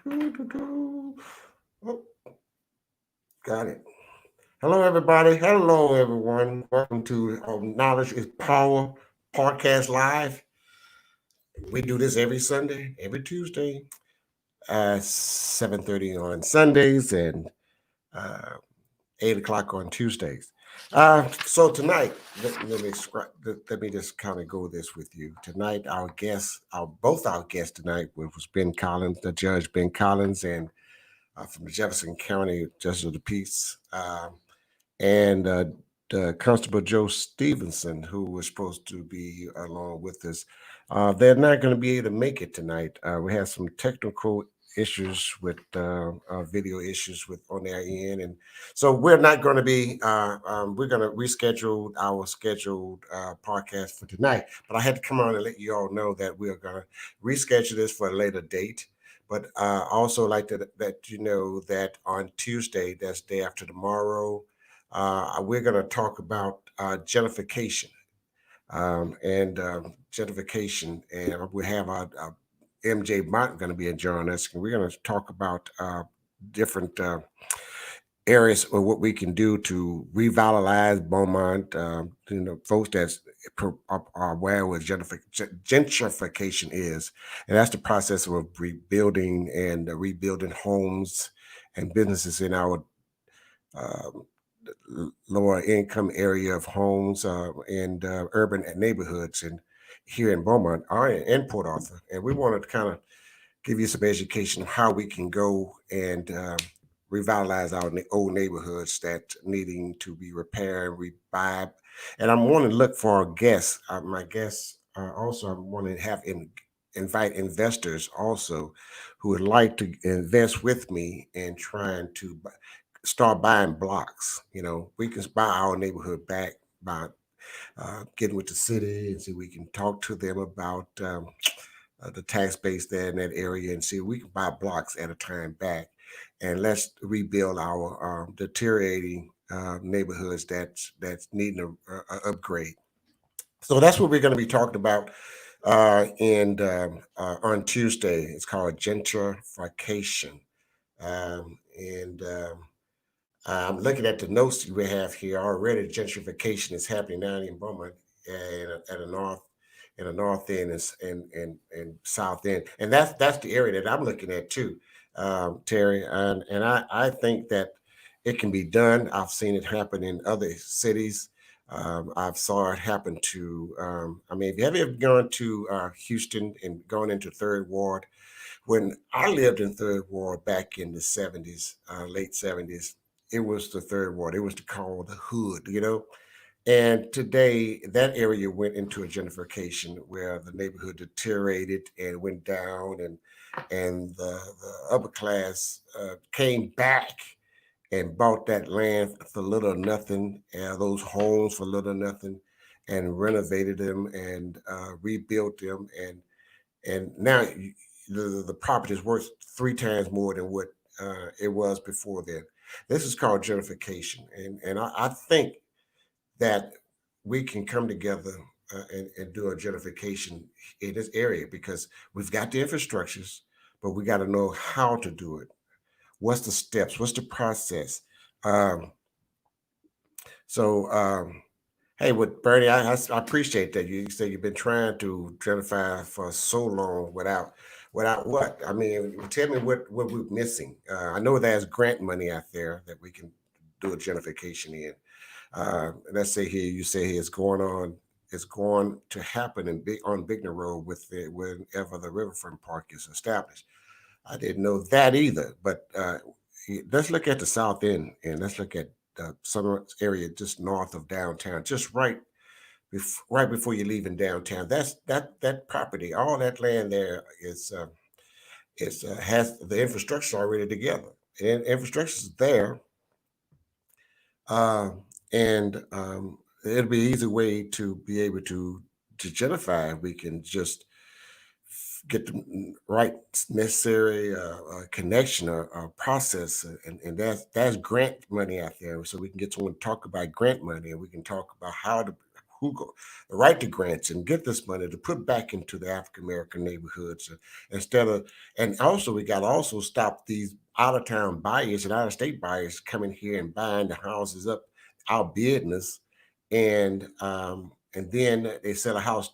Oh, got it. Hello, everybody. Hello, everyone. Welcome to Knowledge is Power Podcast Live. We do this every Sunday, every Tuesday, 7:30 on Sundays, and uh, 8 o'clock on Tuesdays. So tonight, let me just kind of go this with you. Tonight, our guests, both our guests tonight was Ben Collins, the Judge Ben Collins, and from the Jefferson County Justice of the Peace, and Constable Joe Stevenson, who was supposed to be along with us. They're not going to be able to make it tonight. We have some technical issues with video issues with on their end, and so we're not going to be. We're going to reschedule our scheduled podcast for tonight. But I had to come on and let you all know that we are going to reschedule this for a later date. But also like to let you know that on Tuesday, that's day after tomorrow, we're going to talk about gentrification and gentrification, and we have our MJ Mott going to be joining us, and we're going to talk about different areas of what we can do to revitalize Beaumont. Folks that are aware what gentrification is, and that's the process of rebuilding and rebuilding homes and businesses in our um, lower income area of homes and urban neighborhoods and here in Beaumont or in Port Arthur. And we wanted to kind of give you some education of how we can go and revitalize our old neighborhoods that needing to be repaired and revived. And I'm wanting to look for our guests. My guests also I want to have invite investors also who would like to invest with me in trying to start buying blocks. We can buy our neighborhood back by getting with the city and see we can talk to them about the tax base there in that area and see if we can buy blocks at a time back and let's rebuild our deteriorating neighborhoods that's needing a upgrade. So that's what we're going to be talking about and on Tuesday. It's called gentrification. And I'm looking at the notes we have here already. Gentrification is happening down in Beaumont at the north end and south end, and that's the area that I'm looking at too, Terry. And I think that it can be done. I've seen it happen in other cities. I've saw it happen to. I mean, have you ever gone to Houston and gone into Third Ward? When I lived in Third Ward back in the '70s, late '70s, it was the Third Ward. It was called the Hood. And today, that area went into a gentrification where the neighborhood deteriorated and went down, and the upper class came back and bought that land for little or nothing, those homes for little or nothing, and renovated them and rebuilt them, and now the property is worth three times more than what it was before then. This is called gentrification, and I think that we can come together and do a gentrification in this area because we've got the infrastructures, but we got to know how to do it. What's the steps? What's the process? Um, so, hey, with Bernie, I appreciate that. You said you've been trying to gentrify for so long without what? I mean, tell me what we're missing. I know there's grant money out there that we can do a gentrification in. Let's say here you say here it's going to happen on Bigner Road whenever the Riverfront Park is established. I didn't know that either. But let's look at the south end and let's look at some area just north of downtown, just right before you leave in downtown. That property, all that land there is has the infrastructure already together, and infrastructure is there, uh, and it'll be an easy way to be able to gentrify. We can just get the right necessary connection or process, and that's grant money out there. So we can get someone to talk about grant money, and we can talk about the right to grants and get this money to put back into the African American neighborhoods instead of, and also we got to also stop these out of town buyers and out of state buyers coming here and buying the houses up our business, and then they sell a house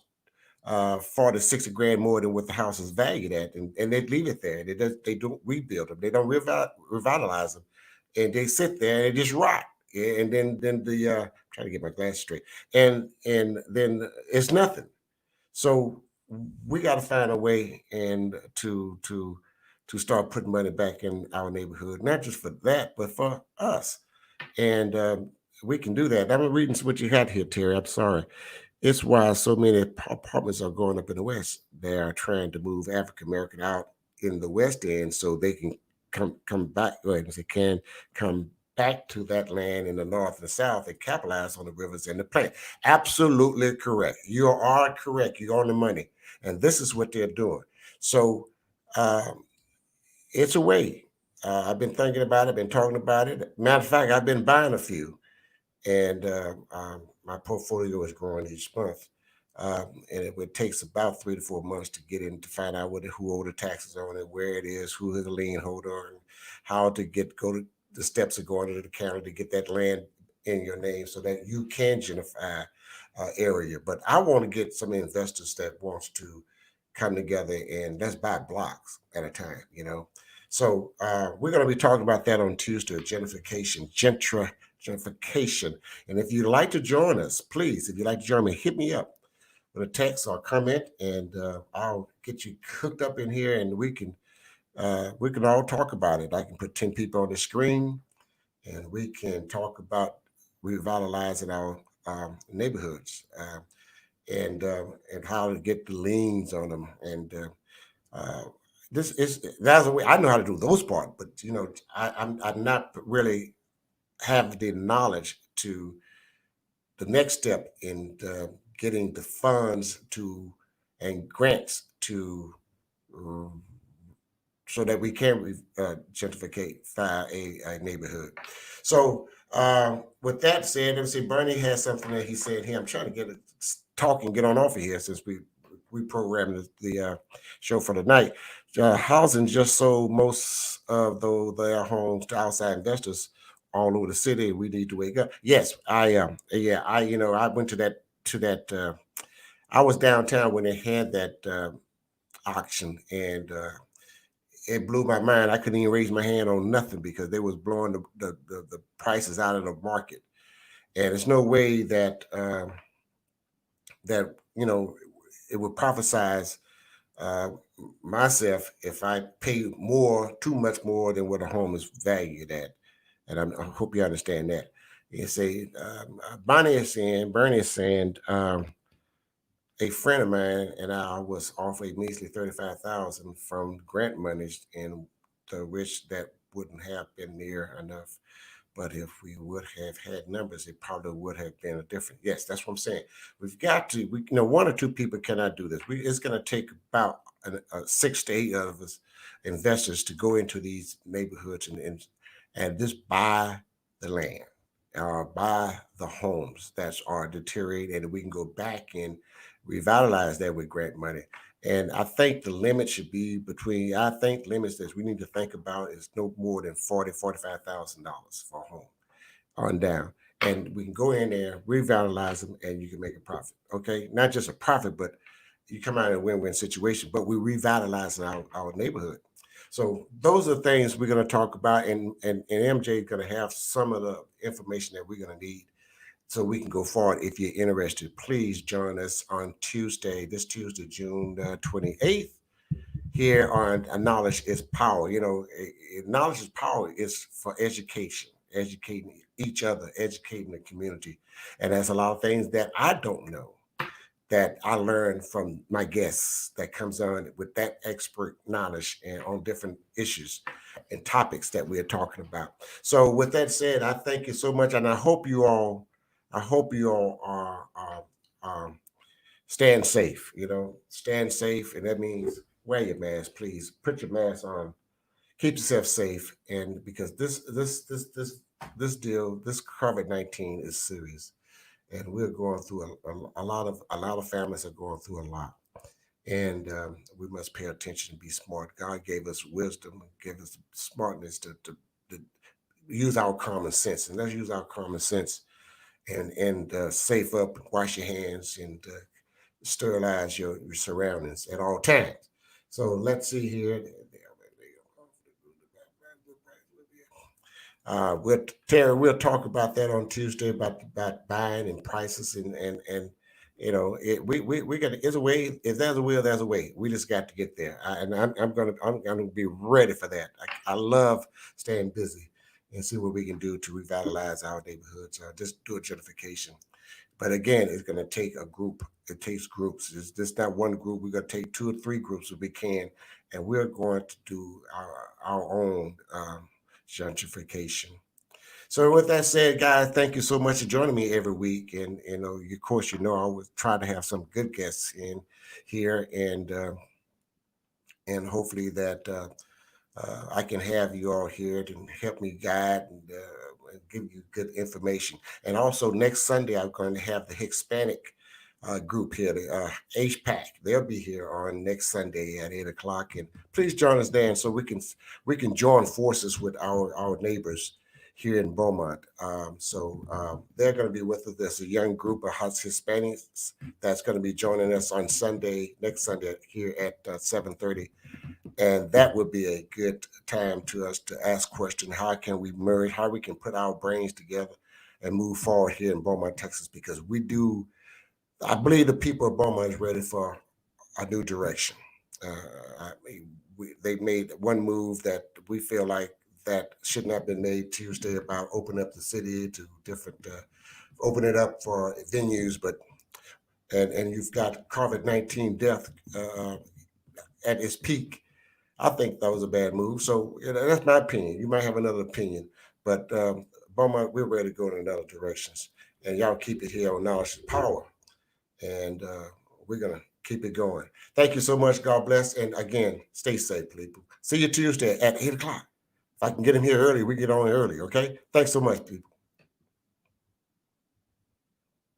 40, 60 grand more than what the house is valued at, and they leave it there. They don't rebuild them, they don't revitalize them, and they sit there and they just rot. And then the trying to get my glass straight, and then it's nothing. So we got to find a way and to start putting money back in our neighborhood, not just for that, but for us. And we can do that. I'm reading what you had here, Terry. I'm sorry. It's why so many apartments are going up in the West. They are trying to move African American out in the West End so they can come back. Wait, they can come back to that land in the North and South and capitalize on the rivers and the plant. Absolutely correct. You are correct. You're on the money, and this is what they're doing. So um, it's a way. I've been thinking about it. Been talking about it. Matter of fact, I've been buying a few, and my portfolio is growing each month. And it takes about 3 to 4 months to get in to find out who owe the taxes on it, where it is, who is the lien holder, and how to go to the steps of going to the county to get that land in your name so that you can gentrify area. But I want to get some investors that wants to come together and let's buy blocks at a time, you know. So we're going to be talking about that on Tuesday, gentrification. And if you'd like to join us, please, if you'd like to join me, hit me up with a text or comment, and I'll get you hooked up in here, and we can all talk about it. I can put 10 people on the screen, and we can talk about revitalizing our neighborhoods and how to get the liens on them. And that's a way I know how to do those part, but you know I'm not really have the knowledge to the next step in getting the funds to and grants to um, so that we can gentrificate a neighborhood. So with that said, let me see. Bernie has something that he said here. I'm trying to get it talk and get on off of here since we programmed the show for the night. Housing just sold most of their homes to outside investors all over the city. We need to wake up. Yes, I am. Yeah, I went to that. I was downtown when they had that auction, and it blew my mind. I couldn't even raise my hand on nothing because they was blowing the prices out of the market, and there's no way that that it would prophesize uh, myself if I pay more, too much more than what a home is valued at. And I hope you understand that. You say, Bernie is saying, a friend of mine and I was offered a measly 35,000 from grant monies, and the which that wouldn't have been near enough. But if we would have had numbers, it probably would have been a different. Yes, that's what I'm saying. We've got to. One or two people cannot do this. It's going to take about 6 to 8 of us investors to go into these neighborhoods and just buy the land or buy the homes that are deteriorating, and we can go back and revitalize that with grant money. And I think the limit should be between, I think limits that we need to think about is no more than $40,000 to $45,000 for a home on down. And we can go in there, revitalize them, and you can make a profit. Okay. Not just a profit, but you come out in a win-win situation, but we revitalizing our neighborhood. So those are things we're going to talk about, and MJ is going to have some of the information that we're going to need so we can go forward. If you're interested, please join us on this Tuesday, June 28th, here on Knowledge is Power. Knowledge is Power is for education, educating each other, educating the community. And there's a lot of things that I don't know that I learned from my guests that comes on with that expert knowledge and on different issues and topics that we're talking about. So with that said, I thank you so much, and I hope you all are staying safe. Stand safe, and that means wear your mask, please. Put your mask on. Keep yourself safe, and because this COVID-19 is serious, and we're going through a lot of families are going through a lot, and we must pay attention and be smart. God gave us wisdom, gave us smartness to use our common sense, and let's use our common sense and safe up, wash your hands, and sterilize your surroundings at all times. So let's see here. Terry, we'll talk about that on Tuesday about buying and prices and we got there's a way. If there's a will, there's a way. We just got to get there. I'm gonna be ready for that. I love staying busy and see what we can do to revitalize our neighborhoods. Just do a gentrification. But again, it's going to take a group. It takes groups. It's just not one group. We're going to take two or three groups if we can, and we're going to do our own gentrification. So with that said, guys, thank you so much for joining me every week. And of course, I always try to have some good guests in here, and hopefully that I can have you all here to help me guide and give you good information. And also next Sunday, I'm going to have the Hispanic group here, the HPAC. They'll be here on next Sunday at 8 o'clock. And please join us there, and so we can join forces with our neighbors here in Beaumont. They're going to be with us. There's a young group of Hispanics that's going to be joining us on Sunday, next Sunday here at 7:30, and that would be a good time to us to ask questions. How can we merge? How we can put our brains together and move forward here in Beaumont, Texas? Because I believe the people of Beaumont is ready for a new direction. They made one move that we feel like that should not have been made Tuesday about opening up the city to different, open it up for venues, but and you've got COVID-19 death at its peak. I think that was a bad move. So that's my opinion. You might have another opinion, but Beaumont, we're ready to go in another directions. And y'all keep it here on Knowledge is Power, and we're gonna keep it going. Thank you so much. God bless, and again, stay safe, people. See you Tuesday at 8 o'clock. If I can get him here early, we get on early. Okay. Thanks so much, people.